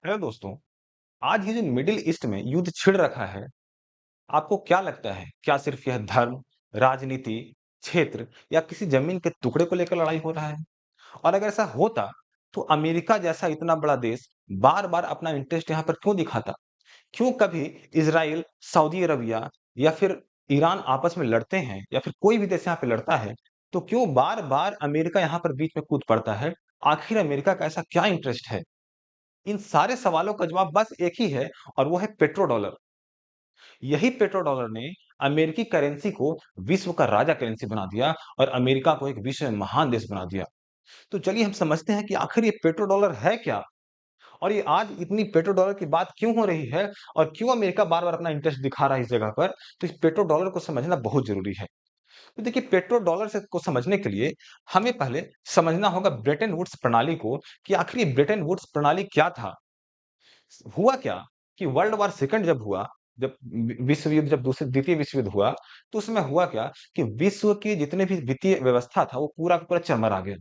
Hello दोस्तों, आज ये जो मिडिल ईस्ट में युद्ध छिड़ रखा है, आपको क्या लगता है? क्या सिर्फ यह धर्म, राजनीति, क्षेत्र या किसी जमीन के टुकड़े को लेकर लड़ाई हो रहा है? और अगर ऐसा होता, तो अमेरिका जैसा इतना बड़ा देश बार-बार अपना इंटरेस्ट यहाँ पर क्यों दिखाता? क्यों कभी इज़राइल, सऊदी अरबिया या फिर ईरान आपस में लड़ते हैं या फिर कोई भी देश यहाँ पे लड़ता है, तो क्यों बार-बार अमेरिका यहाँ पर बीच में कूद पड़ता है? आखिर अमेरिका का ऐसा क्या इंटरेस्ट है? इन सारे सवालों का जवाब बस एक ही है और वो है पेट्रो डॉलर। यही पेट्रो डॉलर ने अमेरिकी करेंसी को विश्व का राजा करेंसी बना दिया और अमेरिका को एक विश्व में महान देश बना दिया। तो चलिए हम समझते हैं कि आखिर ये पेट्रो डॉलर है क्या? और ये आज इतनी पेट्रो डॉलर की बात क्यों हो रही है और क्यों अमेरिका बार-बार अपना इंटरेस्ट दिखा रहा है इस जगह पर? तो इस पेट्रो डॉलर को समझना बहुत ज़रूरी है। तो देखिए पेट्रो डॉलर से को समझने के लिए हमें पहले समझना होगा ब्रेटन वुड्स प्रणाली को कि आखिर ये ब्रेटन वुड्स प्रणाली क्या था? हुआ क्या कि वर्ल्ड वॉर सेकंड जब हुआ, जब विश्व युद्ध जब दूसरे द्वितीय विश्व युद्ध हुआ, तो उसमें हुआ क्या कि विश्व की जितने भी वित्तीय व्यवस्था था, वो पूरा का पूरा चरमरा गया।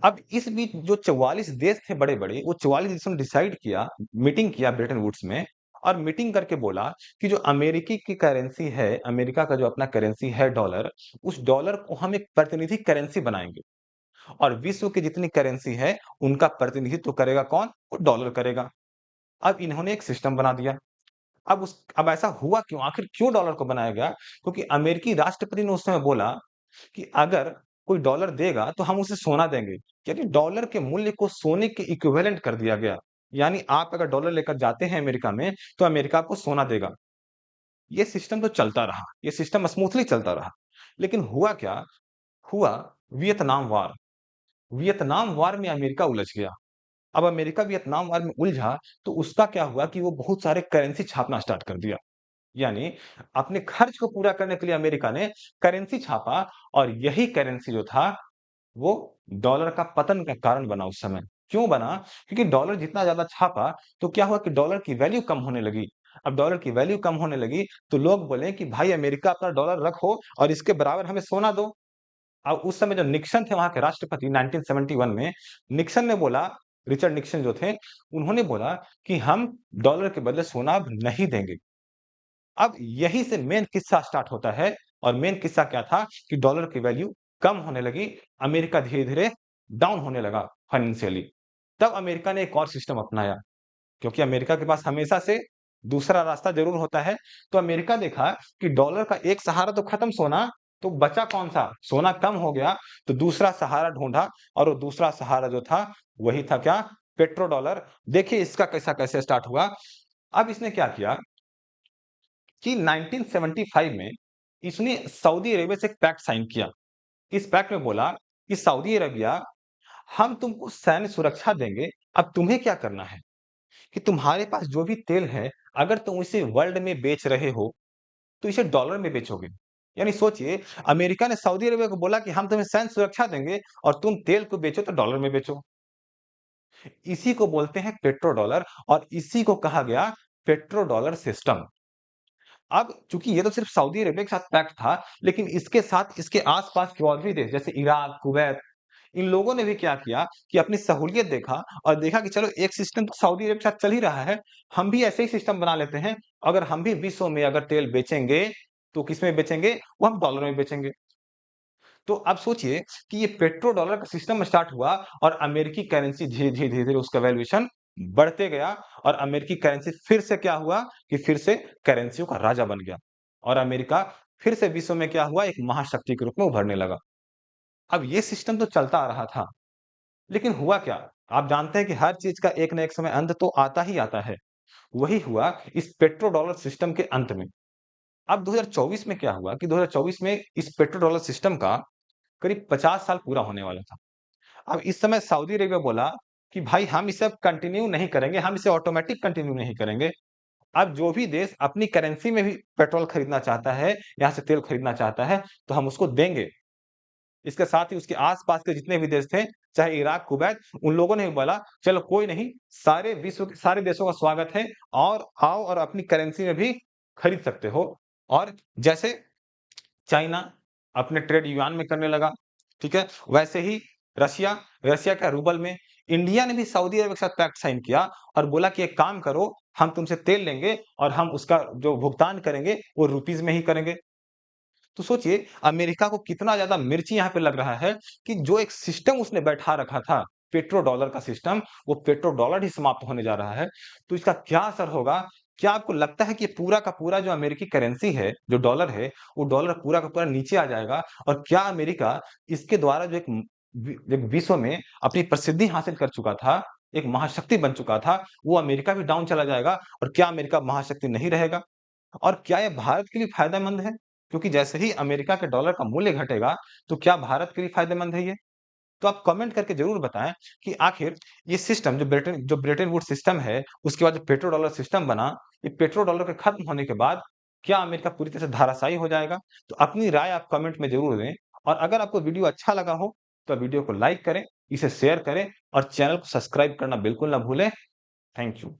अब इस बीच जो 44 देश थे बड़े-बड़े, वो 44 देशों ने डिसाइड किया, मीटिंग किया ब्रेटन वुड्स में और मीटिंग करके बोला कि जो अमेरिकी की करेंसी है, अमेरिका का जो अपना करेंसी है डॉलर, उस डॉलर को हम एक प्रतिनिधि करेंसी बनाएँगे और विश्व की जितनी करेंसी है, उनका प्रतिनिधित्व करेगा कौन? वो डॉलर करेगा। अब इन्होंने एक सिस्टम बना दिया। अब ऐसा हुआ क्यों? आखिर क्यों डॉलर को बनाया गया? क्योंकि अमेरिकी राष्ट्रपति ने उस समय बोला कि अगर कोई डॉलर देगा तो हम उसे सोना देंगे। यानी डॉलर के मूल्य को सोने के इक्विवेलेंट कर दिया गया। यानी आप अगर डॉलर लेकर जाते हैं अमेरिका में, तो अमेरिका आपको सोना देगा। ये सिस्टम तो चलता रहा, ये सिस्टम स्मूथली चलता रहा। लेकिन हुआ क्या? हुआ वियतनाम वॉर। वियतनाम वॉर में अमेरिका उलझ गया। अब अमेरिका वियतनाम वॉर में उलझा, तो उसका क्या हुआ कि वो बहुत सारे करेंसी छापना स्टार्ट कर दिया। यानी अपने खर्च को पूरा करने के लिए अमेरिका ने करेंसी छापा और यही करेंसी जो था, वो डॉलर का पतन का कारण बना उस समय। क्यों बना? क्योंकि डॉलर जितना ज़्यादा छापा, तो क्या हुआ कि डॉलर की वैल्यू कम होने लगी। अब डॉलर की वैल्यू कम होने लगी, तो लोग बोले कि भाई अमेरिका अपना डॉलर रखो और इसके बराबर हमें सोना दो। अब उस समय जो निक्सन थे वहाँ के राष्ट्रपति 1971 में, निक्सन ने बोला, रिचर्ड निक्सन जो थे, उन्होंने बोला कि हम डॉलर के बदले सोना अब नहीं देंगे। अब यहीं से मेन किस्सा स्टार्ट होता है और मेन किस्सा क्या था कि डॉलर की वैल्यू कम होने लगी, अमेरिका धीरे-धीरे डाउन होने लगा फाइनेंशियली। तब अमेरिका ने एक और सिस्टम अपनाया, क्योंकि अमेरिका के पास हमेशा से दूसरा रास्ता ज़रूर होता है। तो अमेरिका देखा कि डॉलर का एक सहारा तो खत्म सोना, तो बचा कौन-सा? सोना कम हो गया, तो दूसरा सहारा ढूँढा और वो दूसरा सहारा जो था, वही था क्या? Petro dollar. देखिए इसका किस्सा कैसे स्टार्ट हुआ। अब इसने क्या किया कि 1975 में इसने सऊदी अरेबिया से एक पैक्ट साइन किया। इस पैक्ट में बोला कि सऊदी अरेबिया, हम तुमको सैन्य सुरक्षा देंगे, अब तुम्हें क्या करना है कि तुम्हारे पास जो भी तेल है, अगर तुम इसे वर्ल्ड में बेच रहे हो, तो इसे डॉलर में बेचोगे। यानी सोचिए, अमेरिका ने सऊदी अरेबिया को बोला कि हम तुम्हें सैन्य सुरक्षा देंगे और तुम तेल को बेचो तो डॉलर में बेचो। इसी को बोलते हैं पेट्रो डॉलर और इसी को कहा गया पेट्रो डॉलर सिस्टम। अब चूँकि ये तो सिर्फ़ सऊदी अरेबिया के साथ पैक्ट था, लेकिन इसके साथ इसके आस-पास के और भी देश जैसे इराक, कुवैत, इन लोगों ने भी क्या किया कि अपनी सहूलियत देखा और देखा कि चलो एक सिस्टम तो सऊदी अरब के साथ चल ही रहा है, हम भी ऐसे ही सिस्टम बना लेते हैं। अगर हम भी विश्व में अगर तेल बेचेंगे, तो किसमें बेचेंगे? वो हम डॉलर में बेचेंगे। तो अब सोचिए कि ये पेट्रो डॉलर का सिस्टम स्टार्ट हुआ और अमेरिकी करेंसी धीरे-धीरे, धीरे-धीरे उसका वैल्यूएशन बढ़ते गया और अमेरिकी करेंसी फिर से क्या हुआ कि फिर से करेंसियों का राजा बन गया और अमेरिका फिर से विश्व में क्या हुआ, एक महाशक्ति के रूप में उभरने लगा। अब ये सिस्टम तो चलता आ रहा था, लेकिन हुआ क्या? आप जानते हैं कि हर चीज़ का एक ना एक समय अंत तो आता ही आता है। वही हुआ इस पेट्रो डॉलर सिस्टम के अंत में। अब 2024 में क्या हुआ कि 2024 में इस पेट्रो डॉलर सिस्टम का करीब 50 साल पूरा होने वाला था। अब इस समय सऊदी अरेबिया बोला कि भाई हम इसे अब कंटिन्यू नहीं करेंगे, हम इसे ऑटोमैटिक कंटिन्यू नहीं करेंगे। अब जो भी देश अपनी करेंसी में भी पेट्रोल खरीदना चाहता है, यहाँ से तेल खरीदना चाहता है, तो हम उसको देंगे। इसके साथ ही उसके आस-पास के जितने भी देश थे, चाहे इराक, कुवैत, उन लोगों ने भी बोला, चलो कोई नहीं, सारे विश्व के सारे देशों का स्वागत है और आओ और अपनी करेंसी में भी खरीद सकते हो। और जैसे चाइना अपने ट्रेड युआन में करने लगा, ठीक है? वैसे ही रशिया, रशिया क्या रूबल में, इंडिया ने भी सऊदी अरब के साथ पैक्ट साइन किया और बोला कि एक काम करो, हम तुमसे तेल लेंगे और हम उसका जो भुगतान करेंगे, वो रुपीज़ में ही करेंगे। तो सोचिए अमेरिका को कितना ज़्यादा मिर्ची यहाँ पे लग रहा है कि जो एक सिस्टम उसने बैठा रखा था, पेट्रो डॉलर का सिस्टम, वो पेट्रो डॉलर ही समाप्त होने जा रहा है। तो इसका क्या असर होगा? क्या आपको लगता है कि ये पूरा का पूरा जो अमेरिकी करेंसी है, जो डॉलर है, वो डॉलर पूरा का पूरा नीचे आ जाएगा? और क्या अमेरिका इसके द्वारा जो एक विश्व में अपनी प्रसिद्धि हासिल कर चुका था, एक महाशक्ति बन चुका था, वो अमेरिका भी डाउन चला जाएगा? और क्या अमेरिका महाशक्ति नहीं रहेगा? और क्या ये भारत के लिए फ़ायदेमंद है? क्योंकि जैसे ही अमेरिका के डॉलर का मूल्य घटेगा, तो क्या भारत के लिए फ़ायदेमंद है ये? तो आप कमेंट करके ज़रूर बताएँ कि आखिर ये सिस्टम जो ब्रेटन वुड्स सिस्टम है, उसके बाद जो पेट्रो डॉलर सिस्टम बना, ये पेट्रो डॉलर के खत्म होने के बाद क्या अमेरिका पूरी तरह से धराशायी हो जाएगा? तो अपनी राय आप कमेंट में ज़रूर दें और अगर आपको वीडियो अच्छा लगा हो, तो वीडियो को लाइक करें, इसे शेयर करें और चैनल को सब्सक्राइब करना बिल्कुल ना भूलें। Thank you.